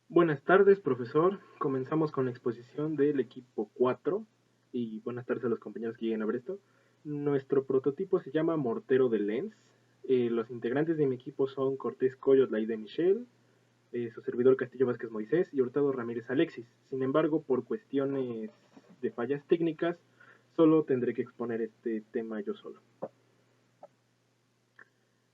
Buenas tardes, profesor. Comenzamos con la exposición del equipo 4 y buenas tardes a los compañeros que lleguen a ver esto. Nuestro prototipo se llama Mortero de Lens. Los integrantes de mi equipo son Cortés Coyot Laide Michel, su servidor Castillo Vázquez Moisés y Hurtado Ramírez Alexis. Sin embargo, por cuestiones de fallas técnicas, solo tendré que exponer este tema yo solo.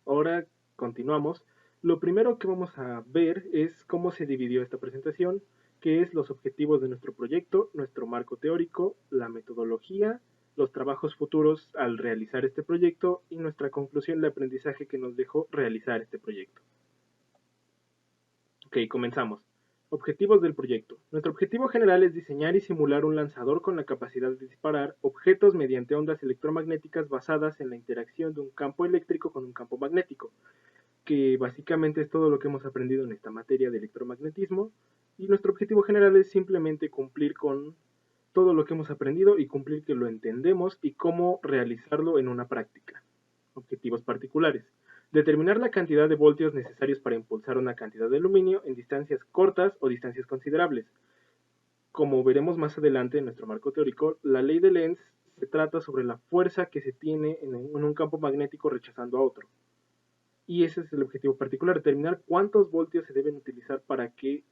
Ahora continuamos. Lo primero que vamos a ver es cómo se dividió esta presentación, qué es los objetivos de nuestro proyecto, nuestro marco teórico, la metodología, los trabajos futuros al realizar este proyecto y nuestra conclusión de aprendizaje que nos dejó realizar este proyecto. Ok, comenzamos. Objetivos del proyecto. Nuestro objetivo general es diseñar y simular un lanzador con la capacidad de disparar objetos mediante ondas electromagnéticas basadas en la interacción de un campo eléctrico con un campo magnético, que básicamente es todo lo que hemos aprendido en esta materia de electromagnetismo, y nuestro objetivo general es simplemente cumplir con todo lo que hemos aprendido y cumplir que lo entendemos y cómo realizarlo en una práctica. Objetivos particulares. Determinar la cantidad de voltios necesarios para impulsar una cantidad de aluminio en distancias cortas o distancias considerables. Como veremos más adelante en nuestro marco teórico, la ley de Lenz se trata sobre la fuerza que se tiene en un campo magnético rechazando a otro. Y ese es el objetivo particular, determinar cuántos voltios se deben utilizar para que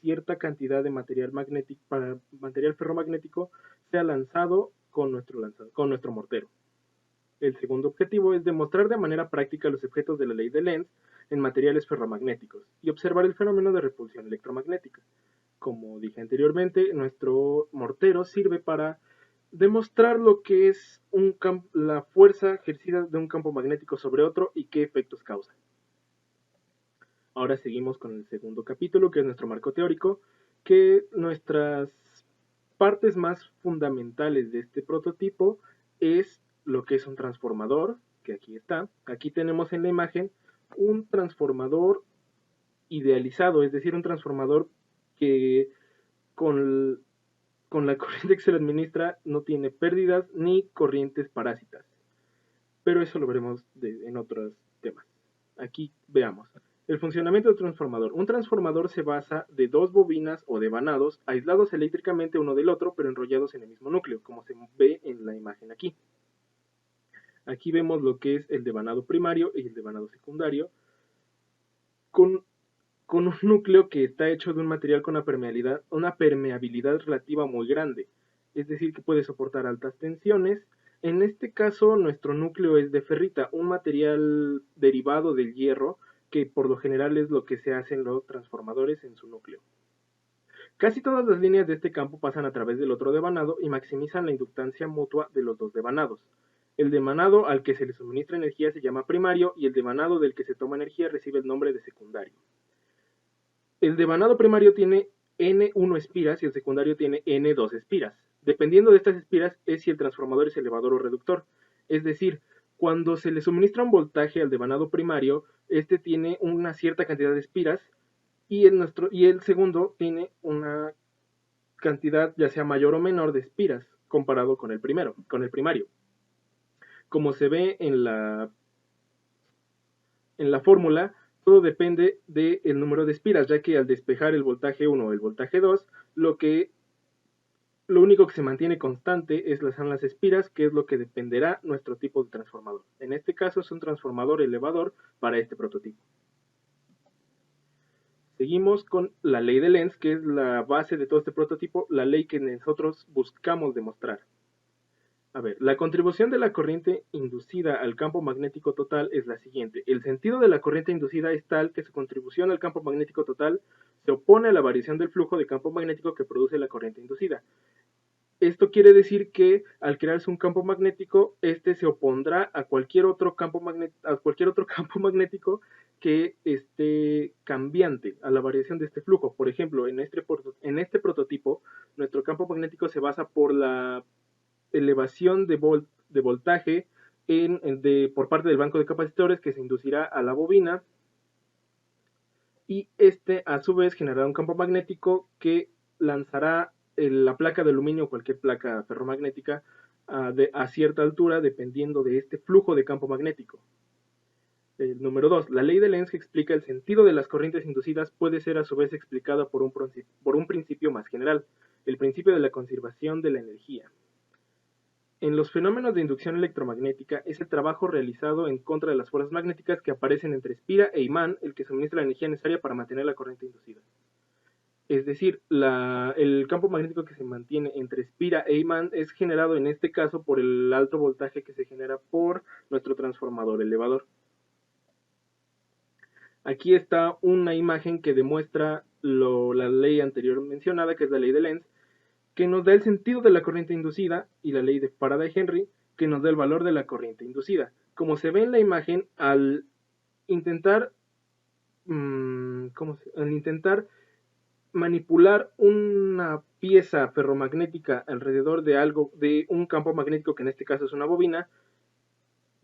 cierta cantidad de material magnético, para material ferromagnético, sea lanzado con nuestro mortero. El segundo objetivo es demostrar de manera práctica los efectos de la ley de Lenz en materiales ferromagnéticos y observar el fenómeno de repulsión electromagnética. Como dije anteriormente, nuestro mortero sirve para demostrar lo que es la fuerza ejercida de un campo magnético sobre otro y qué efectos causa. Ahora seguimos con el segundo capítulo, que es nuestro marco teórico, que nuestras partes más fundamentales de este prototipo es lo que es un transformador, que aquí está. Aquí tenemos en la imagen un transformador idealizado, es decir, un transformador que con, con la corriente que se le administra no tiene pérdidas ni corrientes parásitas. Pero eso lo veremos en otros temas. Aquí veamos. El funcionamiento del transformador. Un transformador se basa de dos bobinas o de vanados aislados eléctricamente uno del otro, pero enrollados en el mismo núcleo, como se ve en la imagen aquí. Aquí vemos lo que es el devanado primario y el devanado secundario, con, con un núcleo que está hecho de un material con una permeabilidad relativa muy grande, es decir, que puede soportar altas tensiones. En este caso, nuestro núcleo es de ferrita, un material derivado del hierro, que por lo general es lo que se hace en los transformadores en su núcleo. Casi todas las líneas de este campo pasan a través del otro devanado y maximizan la inductancia mutua de los dos devanados. El devanado al que se le suministra energía se llama primario y el devanado del que se toma energía recibe el nombre de secundario. El devanado primario tiene N1 espiras y el secundario tiene N2 espiras. Dependiendo de estas espiras es si el transformador es elevador o reductor. Es decir, cuando se le suministra un voltaje al devanado primario, este tiene una cierta cantidad de espiras y el segundo tiene una cantidad ya sea mayor o menor de espiras comparado con el primario. Como se ve en la fórmula, todo depende del número de espiras, ya que al despejar el voltaje 1 o el voltaje 2, lo único que se mantiene constante son las espiras, que es lo que dependerá nuestro tipo de transformador. En este caso es un transformador elevador para este prototipo. Seguimos con la ley de Lenz, que es la base de todo este prototipo, la ley que nosotros buscamos demostrar. A ver, la contribución de la corriente inducida al campo magnético total es la siguiente. El sentido de la corriente inducida es tal que su contribución al campo magnético total se opone a la variación del flujo de campo magnético que produce la corriente inducida. Esto quiere decir que al crearse un campo magnético, este se opondrá a cualquier otro campo magnético que esté cambiante a la variación de este flujo. Por ejemplo, en este prototipo, nuestro campo magnético se basa por la elevación de voltaje por parte del banco de capacitores que se inducirá a la bobina, y este a su vez generará un campo magnético que lanzará la placa de aluminio o cualquier placa ferromagnética a cierta altura dependiendo de este flujo de campo magnético. Número 2. La ley de Lenz, que explica el sentido de las corrientes inducidas, puede ser a su vez explicada por un principio más general, el principio de la conservación de la energía. En los fenómenos de inducción electromagnética es el trabajo realizado en contra de las fuerzas magnéticas que aparecen entre espira e imán el que suministra la energía necesaria para mantener la corriente inducida. Es decir, el campo magnético que se mantiene entre espira e imán es generado en este caso por el alto voltaje que se genera por nuestro transformador elevador. Aquí está una imagen que demuestra la ley anterior mencionada, que es la ley de Lenz, que nos da el sentido de la corriente inducida, y la ley de Faraday-Henry, que nos da el valor de la corriente inducida. Como se ve en la imagen, al intentar manipular una pieza ferromagnética alrededor de un campo magnético, que en este caso es una bobina,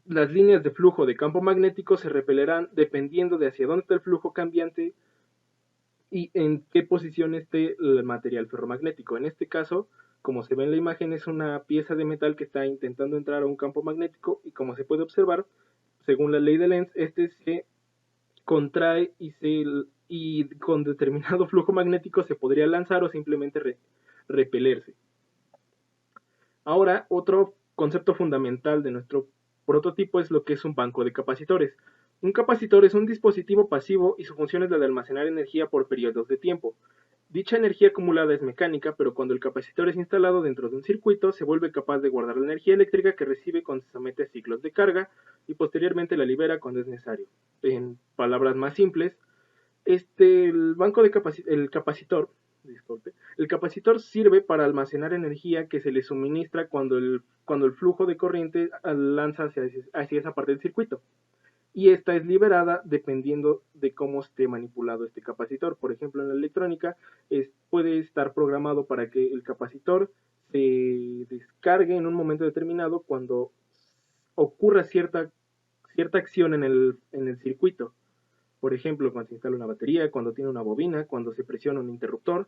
las líneas de flujo de campo magnético se repelerán dependiendo de hacia dónde está el flujo cambiante y en qué posición esté el material ferromagnético. En este caso, como se ve en la imagen, es una pieza de metal que está intentando entrar a un campo magnético, y como se puede observar, según la ley de Lenz, este se contrae y con determinado flujo magnético se podría lanzar o simplemente repelerse. Ahora, otro concepto fundamental de nuestro prototipo es lo que es un banco de capacitores. Un capacitor es un dispositivo pasivo y su función es la de almacenar energía por periodos de tiempo. Dicha energía acumulada es mecánica, pero cuando el capacitor es instalado dentro de un circuito, se vuelve capaz de guardar la energía eléctrica que recibe cuando se somete a ciclos de carga y posteriormente la libera cuando es necesario. En palabras más simples, el capacitor, disculpe, el capacitor sirve para almacenar energía que se le suministra cuando el flujo de corriente lanza hacia esa parte del circuito. Y esta es liberada dependiendo de cómo esté manipulado este capacitor. Por ejemplo, en la electrónica puede estar programado para que el capacitor se descargue en un momento determinado cuando ocurra cierta acción en el circuito. Por ejemplo, cuando se instala una batería, cuando tiene una bobina, cuando se presiona un interruptor.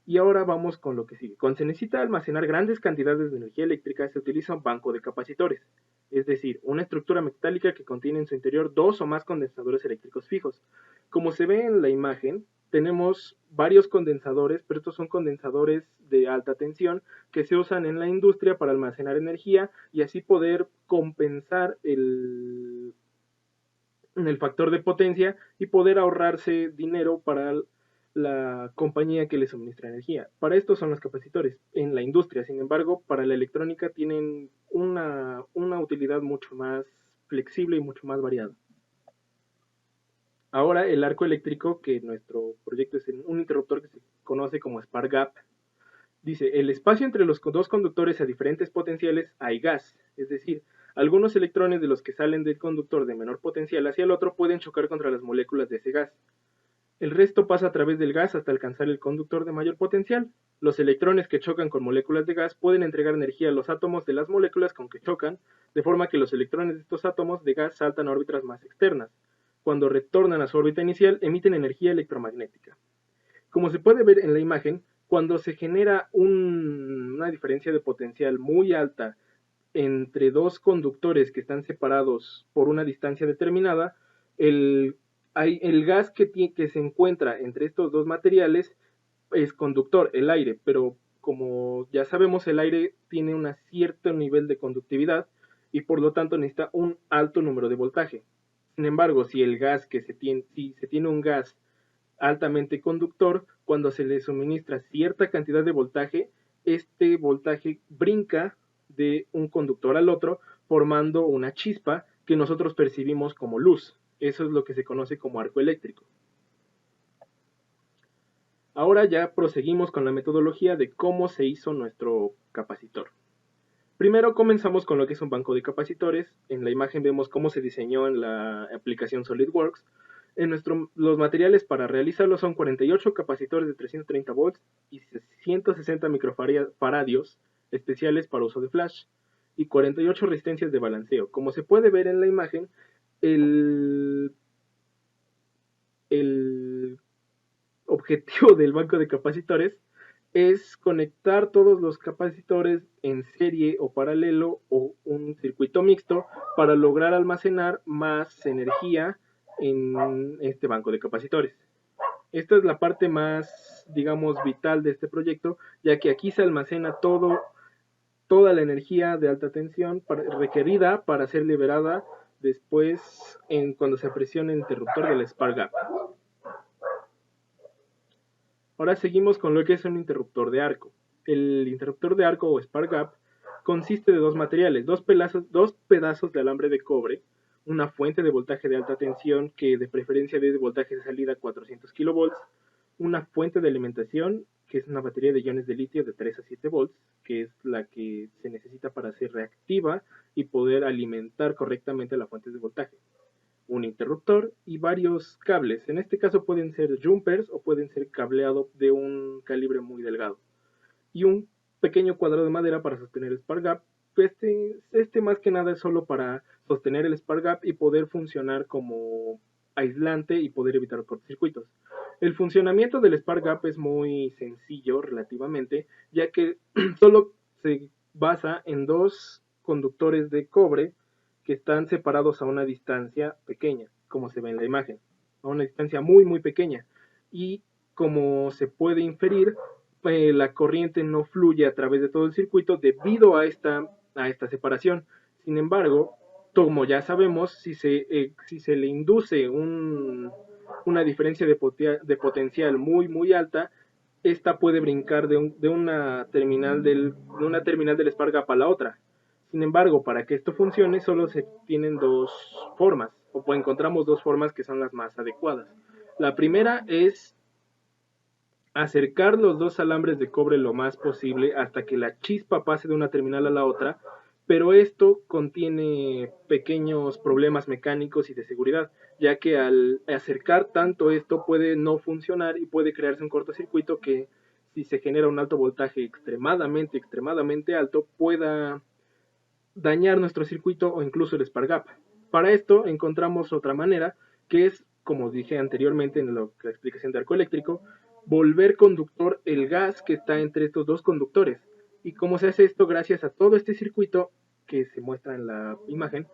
Y ahora vamos con lo que sigue. Cuando se necesita almacenar grandes cantidades de energía eléctrica, se utiliza un banco de capacitores, es decir, una estructura metálica que contiene en su interior dos o más condensadores eléctricos fijos. Como se ve en la imagen, tenemos varios condensadores, pero estos son condensadores de alta tensión que se usan en la industria para almacenar energía y así poder compensar el factor de potencia y poder ahorrarse dinero para la compañía que le suministra energía. Para esto son los capacitores en la industria. Sin embargo, para la electrónica tienen una utilidad mucho más flexible y mucho más variada. Ahora, el arco eléctrico, que nuestro proyecto es un interruptor que se conoce como spark gap, dice: el espacio entre los dos conductores a diferentes potenciales hay gas, es decir, algunos electrones de los que salen del conductor de menor potencial hacia el otro pueden chocar contra las moléculas de ese gas. El resto pasa a través del gas hasta alcanzar el conductor de mayor potencial. Los electrones que chocan con moléculas de gas pueden entregar energía a los átomos de las moléculas con que chocan, de forma que los electrones de estos átomos de gas saltan a órbitas más externas. Cuando retornan a su órbita inicial, emiten energía electromagnética. Como se puede ver en la imagen, cuando se genera una diferencia de potencial muy alta entre dos conductores que están separados por una distancia determinada, el gas que se encuentra entre estos dos materiales es conductor, el aire, pero como ya sabemos, el aire tiene un cierto nivel de conductividad y por lo tanto necesita un alto número de voltaje. Sin embargo, si se tiene un gas altamente conductor, cuando se le suministra cierta cantidad de voltaje, este voltaje brinca de un conductor al otro, formando una chispa que nosotros percibimos como luz. Eso es lo que se conoce como arco eléctrico. Ahora ya proseguimos con la metodología de cómo se hizo nuestro capacitor. Primero comenzamos con lo que es un banco de capacitores. En la imagen vemos cómo se diseñó en la aplicación SolidWorks. Los materiales para realizarlo son 48 capacitores de 330 volts y 160 microfaradios especiales para uso de flash y 48 resistencias de balanceo. Como se puede ver en la imagen, el objetivo del banco de capacitores es conectar todos los capacitores en serie o paralelo o un circuito mixto para lograr almacenar más energía en este banco de capacitores. Esta es la parte más, digamos, vital de este proyecto, ya que aquí se almacena toda la energía de alta tensión requerida para ser liberada después cuando se presione el interruptor del spark gap. Ahora seguimos con lo que es un interruptor de arco. El interruptor de arco o spark gap consiste de dos materiales, dos pedazos de alambre de cobre, una fuente de voltaje de alta tensión que de preferencia de voltaje de salida 400 kV, una fuente de alimentación que es una batería de iones de litio de 3 a 7 volts, que es la que se necesita para ser reactiva y poder alimentar correctamente la fuente de voltaje, un interruptor y varios cables. En este caso pueden ser jumpers o pueden ser cableado de un calibre muy delgado. Y un pequeño cuadrado de madera para sostener el spark gap. Este más que nada es solo para sostener el spark gap y poder funcionar como aislante y poder evitar cortocircuitos. El funcionamiento del spark gap es muy sencillo relativamente, ya que solo se basa en dos conductores de cobre que están separados a una distancia pequeña, como se ve en la imagen, a una distancia muy pequeña. Y como se puede inferir, la corriente no fluye a través de todo el circuito debido a esta separación. Sin embargo, como ya sabemos, si se le induce una diferencia de potencial muy alta, esta puede brincar de una terminal de una terminal del spark gap a la otra. Sin embargo, para que esto funcione, solo se tienen dos formas, o encontramos dos formas que son las más adecuadas. La primera es acercar los dos alambres de cobre lo más posible hasta que la chispa pase de una terminal a la otra, pero esto contiene pequeños problemas mecánicos y de seguridad, ya que al acercar tanto esto puede no funcionar y puede crearse un cortocircuito que, si se genera un alto voltaje extremadamente alto, pueda dañar nuestro circuito o incluso el spark gap. Para esto encontramos otra manera, que es, como dije anteriormente en la explicación de arco eléctrico, volver conductor el gas que está entre estos dos conductores. ¿Y cómo se hace esto? Gracias a todo este circuito que se muestra en la imagen,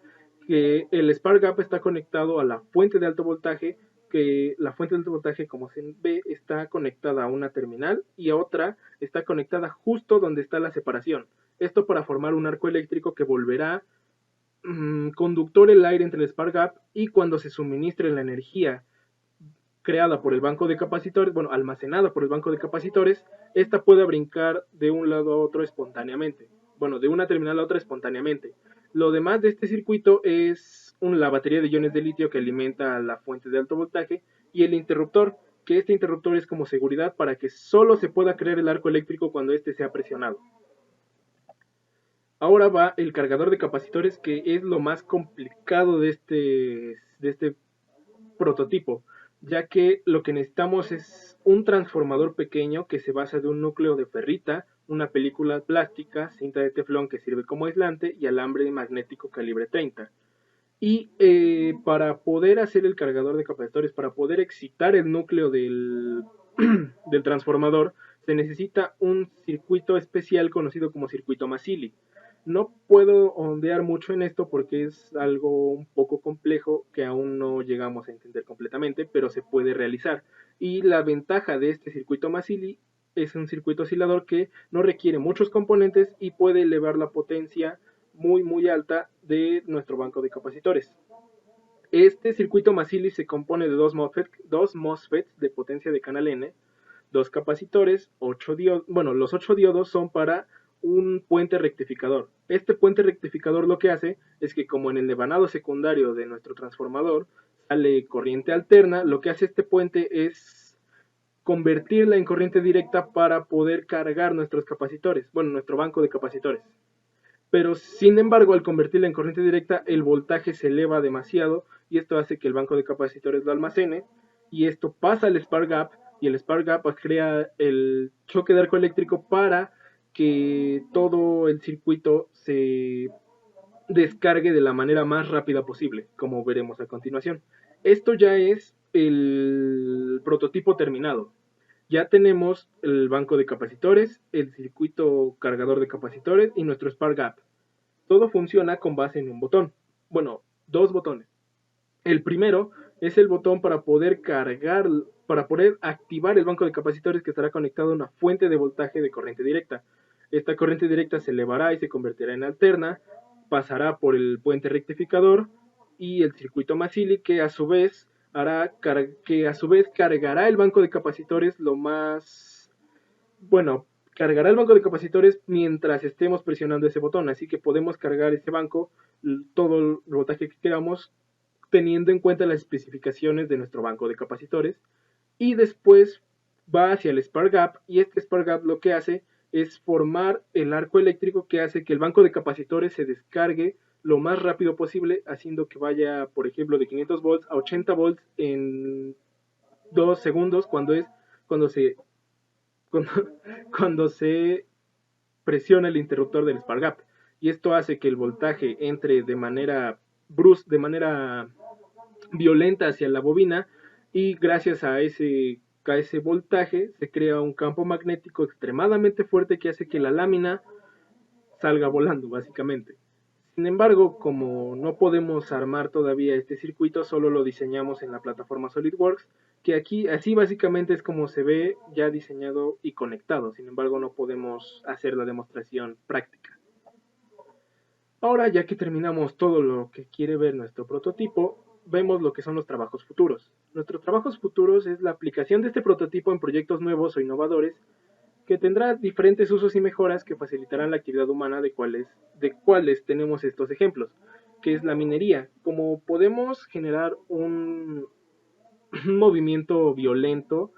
que el spark gap está conectado a la fuente de alto voltaje, que la fuente de alto voltaje, como se ve, está conectada a una terminal y a otra está conectada justo donde está la separación. Esto para formar un arco eléctrico que volverá conductor el aire entre el spark gap, y cuando se suministre la energía creada por el banco de capacitores, bueno, almacenada por el banco de capacitores, esta puede brincar de un lado a otro espontáneamente. Bueno, de una terminal a otra espontáneamente. Lo demás de este circuito es la batería de iones de litio que alimenta a la fuente de alto voltaje y el interruptor, que este interruptor es como seguridad para que solo se pueda crear el arco eléctrico cuando éste sea presionado. Ahora va el cargador de capacitores, que es lo más complicado de este prototipo, ya que lo que necesitamos es un transformador pequeño que se basa de un núcleo de ferrita, una película plástica, cinta de teflón que sirve como aislante y alambre magnético calibre 30. Y para poder hacer el cargador de capacitores, para poder excitar el núcleo del transformador, se necesita un circuito especial conocido como circuito Masili. No puedo ondear mucho en esto porque es algo un poco complejo que aún no llegamos a entender completamente, pero se puede realizar. Y la ventaja de este circuito Masili es un circuito oscilador que no requiere muchos componentes y puede elevar la potencia muy alta de nuestro banco de capacitores. Este circuito Masili se compone de dos MOSFETs de potencia de canal N, dos capacitores, 8 diodos. Bueno, los 8 diodos son para un puente rectificador. Este puente rectificador lo que hace es que, como en el devanado secundario de nuestro transformador sale corriente alterna, lo que hace este puente es convertirla en corriente directa para poder cargar nuestros capacitores, bueno, nuestro banco de capacitores. Pero sin embargo, al convertirla en corriente directa, el voltaje se eleva demasiado y esto hace que el banco de capacitores lo almacene, y esto pasa al spark gap, y el spark gap crea el choque de arco eléctrico para que todo el circuito se descargue de la manera más rápida posible, como veremos a continuación. Esto ya es el prototipo terminado. Ya tenemos el banco de capacitores, el circuito cargador de capacitores y nuestro Spark Gap. Todo funciona con base en un botón. Bueno, dos botones. El primero es el botón para poder activar el banco de capacitores que estará conectado a una fuente de voltaje de corriente directa. Esta corriente directa se elevará y se convertirá en alterna, pasará por el puente rectificador y el circuito Masili que a su vez cargará el banco de capacitores bueno, cargará el banco de capacitores mientras estemos presionando ese botón, así que podemos cargar ese banco todo el voltaje que queramos teniendo en cuenta las especificaciones de nuestro banco de capacitores y después va hacia el Spark Gap y este Spark Gap lo que hace es formar el arco eléctrico que hace que el banco de capacitores se descargue lo más rápido posible, haciendo que vaya, por ejemplo, de 500 volts a 80 volts en 2 segundos cuando se cuando, cuando se presiona el interruptor del Spark Gap. Y esto hace que el voltaje entre de manera violenta hacia la bobina y gracias a ese voltaje se crea un campo magnético extremadamente fuerte que hace que la lámina salga volando, básicamente. Sin embargo, como no podemos armar todavía este circuito, solo lo diseñamos en la plataforma SolidWorks, que aquí así básicamente es como se ve ya diseñado y conectado. Sin embargo, no podemos hacer la demostración práctica. Ahora, ya que terminamos todo lo que quiere ver nuestro prototipo, vemos lo que son los trabajos futuros. Nuestros trabajos futuros es la aplicación de este prototipo en proyectos nuevos o innovadores que tendrá diferentes usos y mejoras que facilitarán la actividad humana de cuales tenemos estos ejemplos, que es la minería. Como podemos generar un movimiento violento,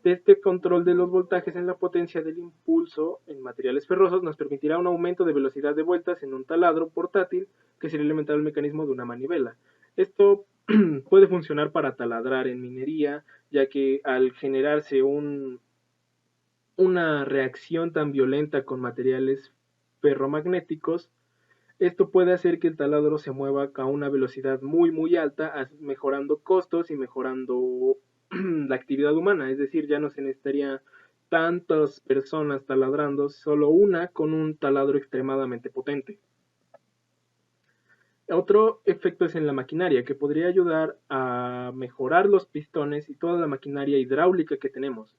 este control de los voltajes en la potencia del impulso en materiales ferrosos nos permitirá un aumento de velocidad de vueltas en un taladro portátil que sería alimentado el mecanismo de una manivela. Esto puede funcionar para taladrar en minería, ya que al generarse una reacción tan violenta con materiales ferromagnéticos, esto puede hacer que el taladro se mueva a una velocidad muy alta, mejorando costos y mejorando la actividad humana. Es decir, ya no se necesitaría tantas personas taladrando, solo una con un taladro extremadamente potente. Otro efecto es en la maquinaria, que podría ayudar a mejorar los pistones y toda la maquinaria hidráulica que tenemos.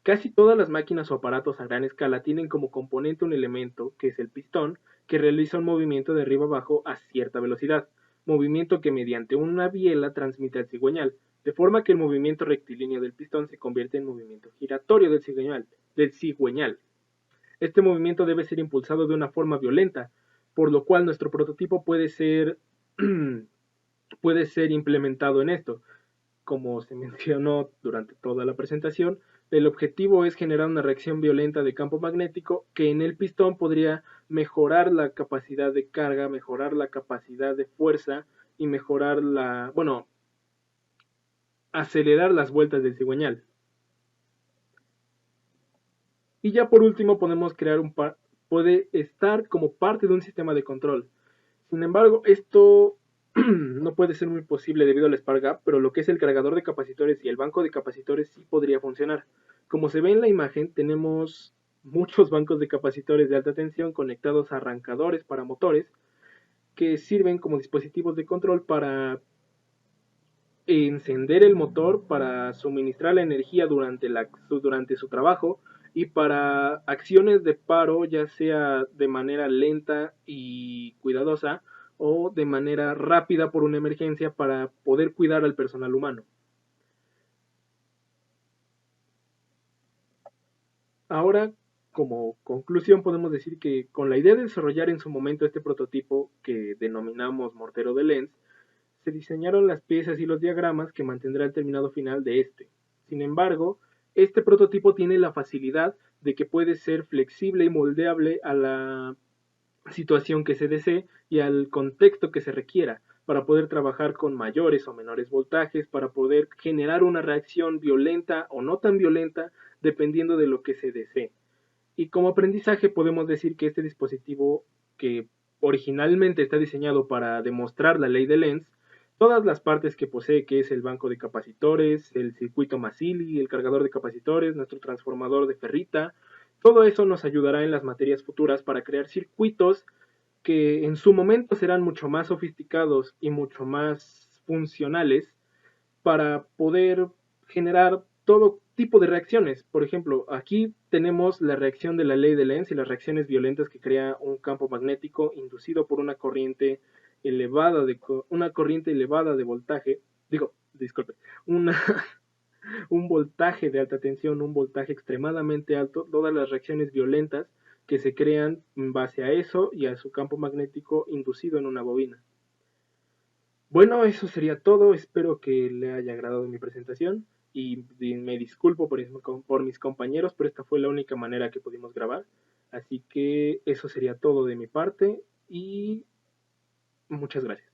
Casi todas las máquinas o aparatos a gran escala tienen como componente un elemento, que es el pistón, que realiza un movimiento de arriba abajo a cierta velocidad, movimiento que mediante una biela transmite al cigüeñal, de forma que el movimiento rectilíneo del pistón se convierte en movimiento giratorio del cigüeñal. Este movimiento debe ser impulsado de una forma violenta, por lo cual nuestro prototipo puede ser implementado en esto. Como se mencionó durante toda la presentación, el objetivo es generar una reacción violenta de campo magnético que en el pistón podría mejorar la capacidad de carga, mejorar la capacidad de fuerza y acelerar las vueltas del cigüeñal. Y ya por último puede estar como parte de un sistema de control. Sin embargo, esto no puede ser muy posible debido al Spark Gap, pero lo que es el cargador de capacitores y el banco de capacitores sí podría funcionar. Como se ve en la imagen, tenemos muchos bancos de capacitores de alta tensión conectados a arrancadores para motores que sirven como dispositivos de control para encender el motor, para suministrar la energía durante su trabajo y para acciones de paro, ya sea de manera lenta y cuidadosa o de manera rápida por una emergencia para poder cuidar al personal humano. Ahora, como conclusión, podemos decir que con la idea de desarrollar en su momento este prototipo que denominamos mortero de Lenz, se diseñaron las piezas y los diagramas que mantendrá el terminado final de este. Sin embargo, este prototipo tiene la facilidad de que puede ser flexible y moldeable a la situación que se desee y al contexto que se requiera para poder trabajar con mayores o menores voltajes, para poder generar una reacción violenta o no tan violenta dependiendo de lo que se desee. Y como aprendizaje podemos decir que este dispositivo que originalmente está diseñado para demostrar la ley de Lenz, todas las partes que posee, que es el banco de capacitores, el circuito Masili, el cargador de capacitores, nuestro transformador de ferrita. Todo eso nos ayudará en las materias futuras para crear circuitos que en su momento serán mucho más sofisticados y mucho más funcionales para poder generar todo tipo de reacciones. Por ejemplo, aquí tenemos la reacción de la ley de Lenz y las reacciones violentas que crea un campo magnético inducido por una corriente elevada de voltaje, digo, disculpe, una, un voltaje de alta tensión, un voltaje extremadamente alto, todas las reacciones violentas que se crean en base a eso y a su campo magnético inducido en una bobina. Bueno, eso sería todo. Espero que le haya agradado mi presentación y me disculpo por mis compañeros, pero esta fue la única manera que pudimos grabar. Así que eso sería todo de mi parte y muchas gracias.